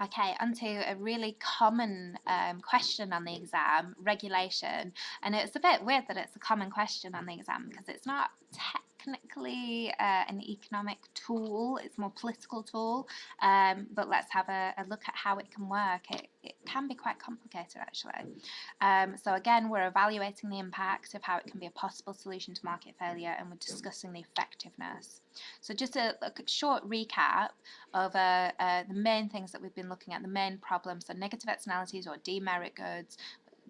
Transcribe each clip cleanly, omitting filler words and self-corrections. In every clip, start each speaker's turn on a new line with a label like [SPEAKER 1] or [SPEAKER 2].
[SPEAKER 1] Okay, onto a really common question on the exam, regulation. And it's a bit weird that it's a common question on the exam because it's not technically an economic tool, it's more political tool. But let's have a look at how it can work. It can be quite complicated actually. So again, we're evaluating the impact of how it can be a possible solution to market failure, and we're discussing the effectiveness. So just a short recap of the main things that we've been looking at, the main problems, so negative externalities or demerit goods.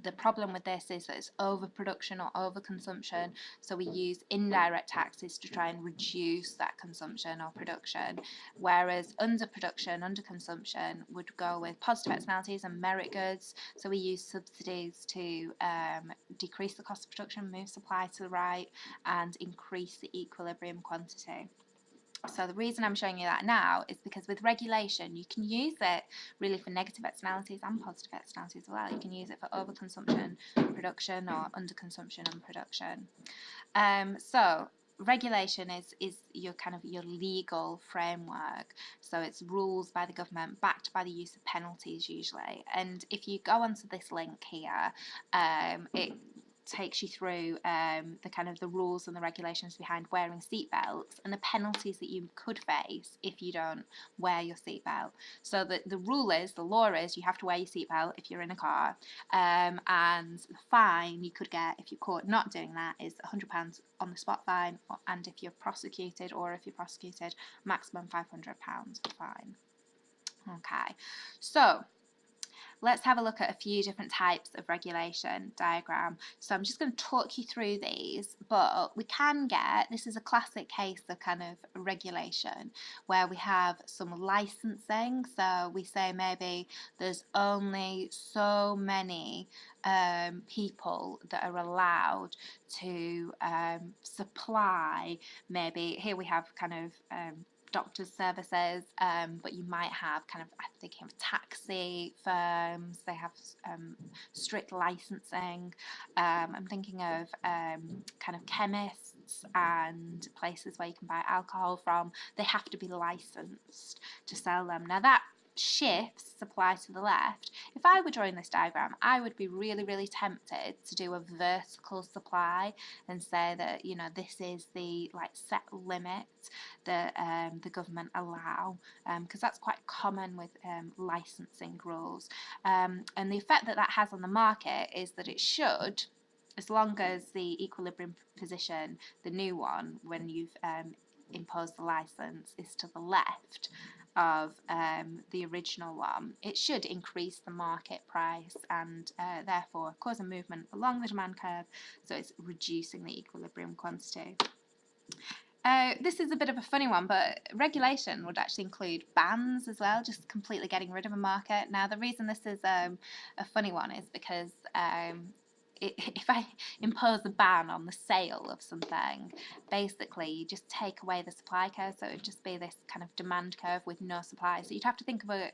[SPEAKER 1] The problem with this is that it's overproduction or overconsumption, so we use indirect taxes to try and reduce that consumption or production, whereas underproduction, underconsumption would go with positive externalities and merit goods, so we use subsidies to decrease the cost of production, move supply to the right, and increase the equilibrium quantity. So the reason I'm showing you that now is because with regulation you can use it really for negative externalities and positive externalities as well. You can use it for overconsumption, production, or underconsumption and production. So regulation is your kind of your legal framework. So it's rules by the government backed by the use of penalties usually. And if you go onto this link here, it takes you through the kind of the rules and the regulations behind wearing seatbelts and the penalties that you could face if you don't wear your seatbelt. So the rule is, the law is, you have to wear your seatbelt if you're in a car, and the fine you could get if you're caught not doing that is £100 on the spot fine, and if you're prosecuted, maximum £500 fine. Okay, so let's have a look at a few different types of regulation diagram. So I'm just going to talk you through these, but we can get, this is a classic case of kind of regulation where we have some licensing. So we say maybe there's only so many people that are allowed to supply, maybe here we have kind of doctors' services, but you might have kind of, I'm thinking of taxi firms, they have strict licensing. I'm thinking of kind of chemists and places where you can buy alcohol from. They have to be licensed to sell them. Now that shifts supply to the left. If I were drawing this diagram, I would be really, really tempted to do a vertical supply and say that, you know, this is the like set limit that the government allow, because that's quite common with licensing rules. And the effect that that has on the market is that it should, as long as the equilibrium position, the new one, when you've imposed the license, is to the left of the original one, it should increase the market price and therefore cause a movement along the demand curve, so it's reducing the equilibrium quantity. This is a bit of a funny one, but regulation would actually include bans as well, just completely getting rid of a market. Now, the reason this is a funny one is because if I impose a ban on the sale of something, basically you just take away the supply curve, so it would just be this kind of demand curve with no supply. So you'd have to think of a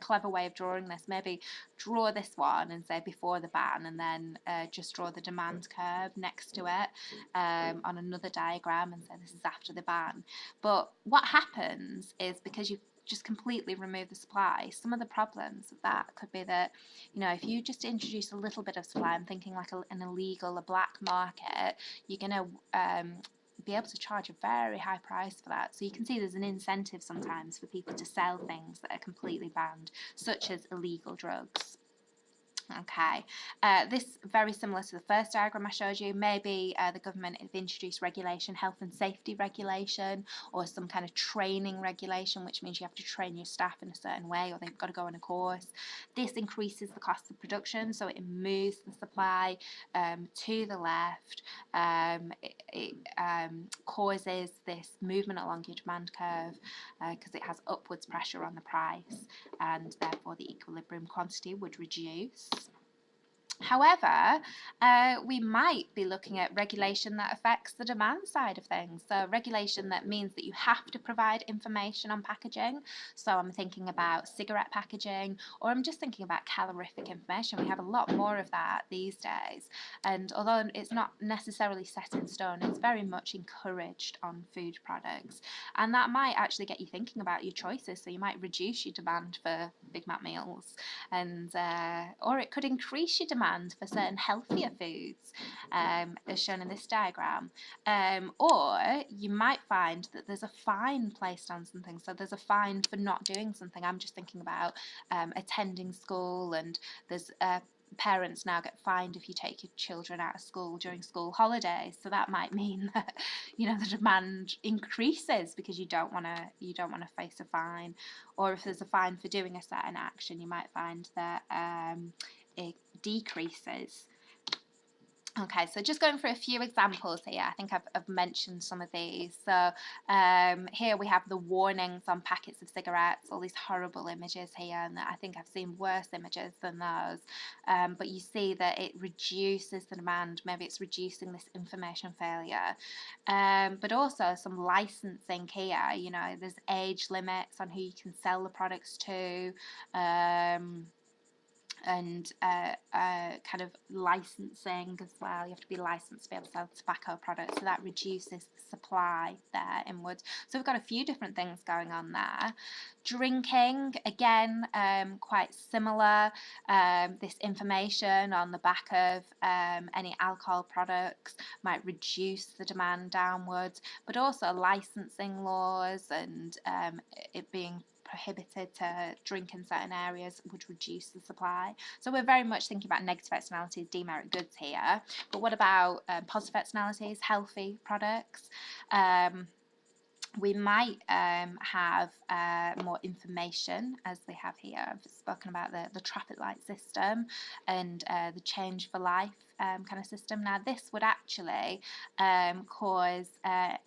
[SPEAKER 1] clever way of drawing this. Maybe draw this one and say before the ban, and then just draw the demand curve next to it on another diagram and say this is after the ban. But what happens is, because you just completely remove the supply, some of the problems of that could be that, you know, if you just introduce a little bit of supply, I'm thinking like an illegal, a black market, you're going to be able to charge a very high price for that. So you can see there's an incentive sometimes for people to sell things that are completely banned, such as illegal drugs. Okay, this very similar to the first diagram I showed you. Maybe the government have introduced regulation, health and safety regulation, or some kind of training regulation, which means you have to train your staff in a certain way, or they've got to go on a course. This increases the cost of production, so it moves the supply to the left. It causes this movement along your demand curve because it has upwards pressure on the price, and therefore the equilibrium quantity would reduce. However, we might be looking at regulation that affects the demand side of things. So regulation that means that you have to provide information on packaging. So I'm thinking about cigarette packaging, or I'm just thinking about calorific information. We have a lot more of that these days. And although it's not necessarily set in stone, it's very much encouraged on food products. And that might actually get you thinking about your choices. So you might reduce your demand for Big Mac meals, and or it could increase your demand for certain healthier foods, as shown in this diagram. Or you might find that there's a fine placed on something. So there's a fine for not doing something. I'm just thinking about attending school, and there's parents now get fined if you take your children out of school during school holidays. So that might mean that the demand increases because you don't want to face a fine. Or if there's a fine for doing a certain action, you might find that it decreases. Okay, so just going through a few examples here. I think I've mentioned some of these. So here we have the warnings on packets of cigarettes, all these horrible images here, and I think I've seen worse images than those. But you see that it reduces the demand. Maybe it's reducing this information failure. But also some licensing here. There's age limits on who you can sell the products to. And kind of licensing as well. You have to be licensed to be able to sell tobacco products, so that reduces the supply there inwards. So we've got a few different things going on there. Drinking, again, quite similar. This information on the back of any alcohol products might reduce the demand downwards, but also licensing laws and it being prohibited to drink in certain areas would reduce the supply. So we're very much thinking about negative externalities, demerit goods here. But what about positive externalities, healthy products? We might have more information, as we have here. I've spoken about the traffic light system and the change for life kind of system. Now, this would actually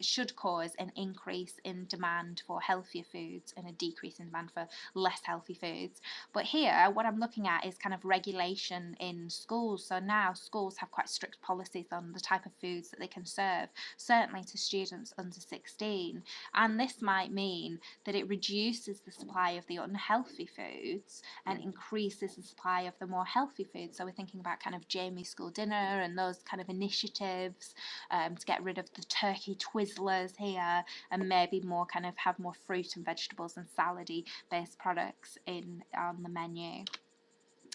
[SPEAKER 1] should cause an increase in demand for healthier foods and a decrease in demand for less healthy foods. But here, what I'm looking at is kind of regulation in schools. So now schools have quite strict policies on the type of foods that they can serve, certainly to students under 16. And this might mean that it reduces the supply of the unhealthy foods and increases the supply of the more healthy foods. So we're thinking about kind of Jamie's school dinner and those kind of initiatives to get rid of the turkey Twizzlers here, and maybe more kind of have more fruit and vegetables and salady based products on the menu.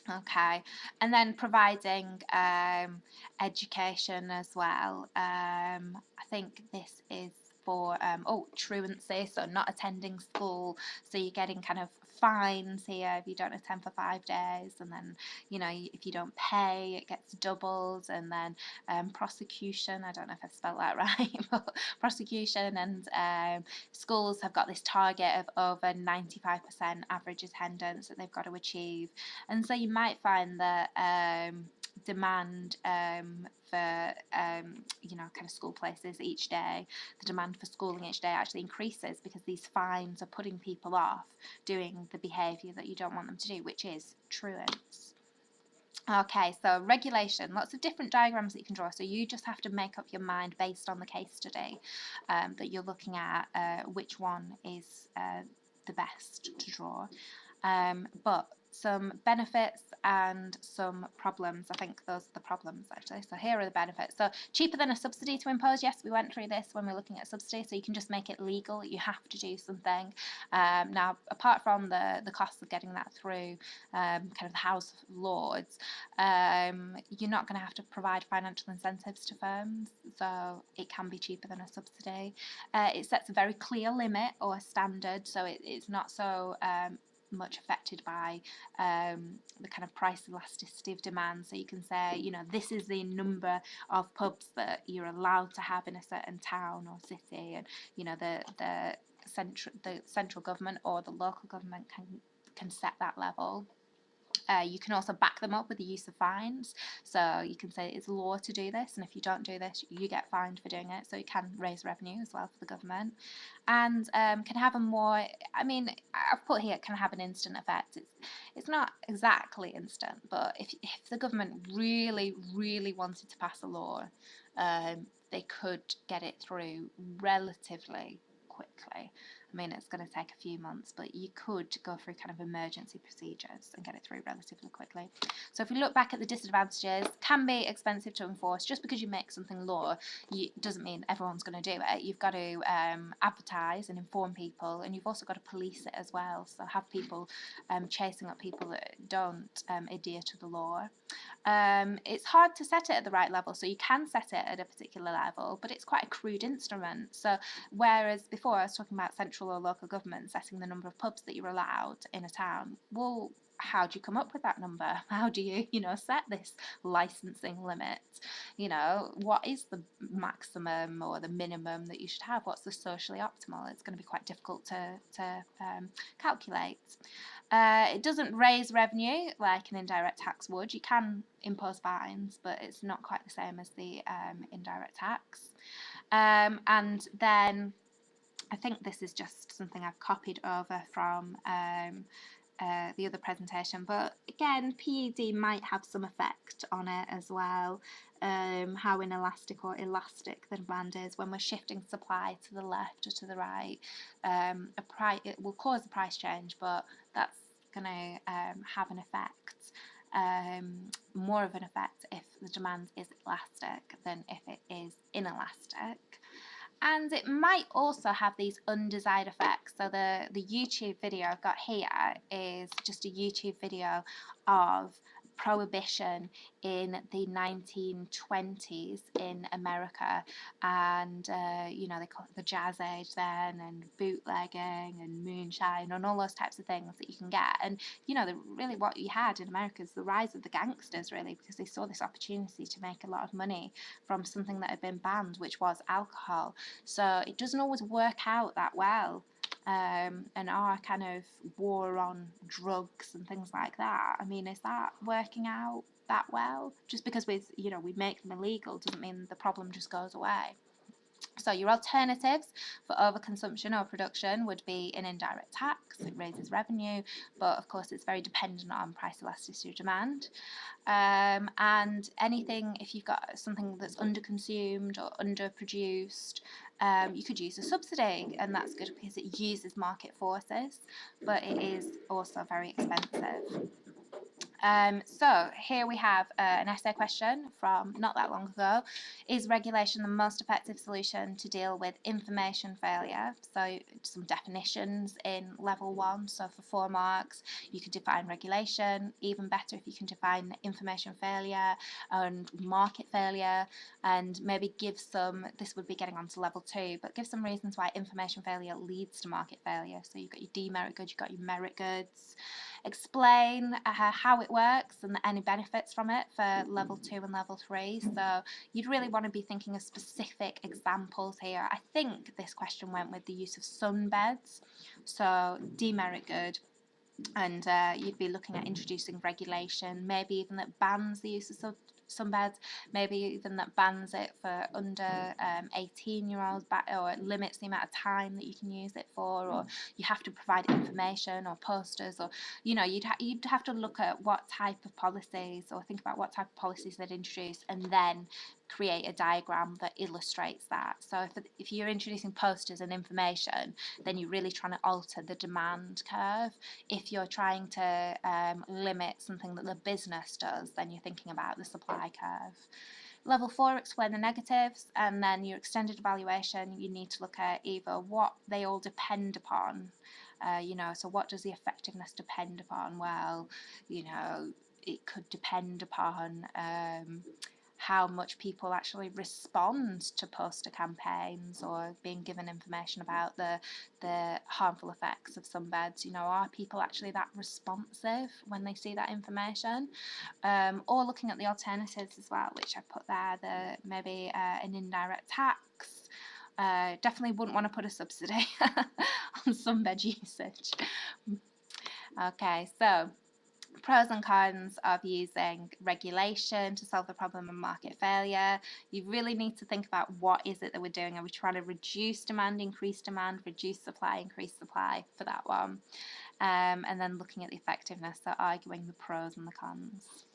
[SPEAKER 1] Okay, and then providing education as well. I think this is for truancy, so not attending school. So you're getting kind of fines here if you don't attend for 5 days, and then if you don't pay, it gets doubled, and then prosecution. I don't know if I've spelled that right, but prosecution, and schools have got this target of over 95% average attendance that they've got to achieve. And so you might find that demand for kind of school places each day, the demand for schooling each day actually increases because these fines are putting people off doing the behaviour that you don't want them to do, which is truants. Okay, so regulation, lots of different diagrams that you can draw. So you just have to make up your mind based on the case study that you're looking at, which one is the best to draw. But some benefits and some problems. I think those are the problems actually. So here are the benefits. So cheaper than a subsidy to impose. Yes, we went through this when we were looking at subsidy. So you can just make it legal. You have to do something. Now, apart from the costs of getting that through kind of the House of Lords, you're not going to have to provide financial incentives to firms. So it can be cheaper than a subsidy. It sets a very clear limit or standard. So it's not so much affected by the kind of price elasticity of demand. So you can say, this is the number of pubs that you're allowed to have in a certain town or city, and the central government or the local government can set that level. You can also back them up with the use of fines. So you can say it's law to do this, and if you don't do this, you get fined for doing it. So it can raise revenue as well for the government, and can have a more. I mean, I've put here can have an instant effect. It's not exactly instant, but if the government really wanted to pass a law, they could get it through relatively quickly. I mean, it's going to take a few months, but you could go through kind of emergency procedures and get it through relatively quickly. So if we look back at the disadvantages, can be expensive to enforce. Just because you make something law, doesn't mean everyone's going to do it. You've got to advertise and inform people, and you've also got to police it as well. So have people chasing up people that don't adhere to the law. It's hard to set it at the right level, so you can set it at a particular level, but it's quite a crude instrument. So whereas before I was talking about central or local government setting the number of pubs that you're allowed in a town, well, how do you come up with that number? How do you, set this licensing limit? What is the maximum or the minimum that you should have? What's the socially optimal? It's going to be quite difficult to calculate. It doesn't raise revenue like an indirect tax would. You can impose fines, but it's not quite the same as the indirect tax. And then I think this is just something I've copied over from the other presentation, but again, PED might have some effect on it as well. How inelastic or elastic the demand is when we're shifting supply to the left or to the right. It will cause a price change, but that's going to have an effect, more of an effect if the demand is elastic than if it is inelastic. And it might also have these undesired effects. So the YouTube video I've got here is just a YouTube video of prohibition in the 1920s in America, and they call it the Jazz Age then, and bootlegging and moonshine and all those types of things that you can get. And really what you had in America is the rise of the gangsters, really, because they saw this opportunity to make a lot of money from something that had been banned, which was alcohol. So it doesn't always work out that well. And our kind of war on drugs and things like that. I mean, is that working out that well? Just because we make them illegal doesn't mean the problem just goes away. So your alternatives for overconsumption or production would be an indirect tax. It raises revenue, but of course it's very dependent on price elasticity of demand. And anything, if you've got something that's underconsumed or underproduced, you could use a subsidy, and that's good because it uses market forces, but it is also very expensive. So here we have an essay question from not that long ago. Is regulation the most effective solution to deal with information failure? So some definitions in level 1. So for 4 marks, you could define regulation. Even better if you can define information failure and market failure, and maybe give some, this would be getting on to level 2, but give some reasons why information failure leads to market failure. So you've got your demerit goods, you've got your merit goods. Explain how it works and any benefits from it for level 2 and level 3. So you'd really want to be thinking of specific examples here. I think this question went with the use of sunbeds. So demerit good. And you'd be looking at introducing regulation, maybe even that bans the use of sunbeds, maybe even that bans it for under 18-year-olds, or limits the amount of time that you can use it for, or you have to provide information or posters, or you'd have to look at what type of policies, or think about what type of policies they'd introduce, and then create a diagram that illustrates that. So if you're introducing posters and information, then you're really trying to alter the demand curve. If you're trying to limit something that the business does, then you're thinking about the supply curve. Level 4, explain the negatives, and then your extended evaluation, you need to look at either what they all depend upon. So what does the effectiveness depend upon? Well, it could depend upon how much people actually respond to poster campaigns or being given information about the harmful effects of sunbeds. Are people actually that responsive when they see that information? Or looking at the alternatives as well, which I put there, maybe an indirect tax. Definitely wouldn't want to put a subsidy on sunbed usage. Okay, so pros and cons of using regulation to solve the problem of market failure. You really need to think about what is it that we're doing. Are we trying to reduce demand, increase demand, reduce supply, increase supply for that one? And then looking at the effectiveness, so arguing the pros and the cons.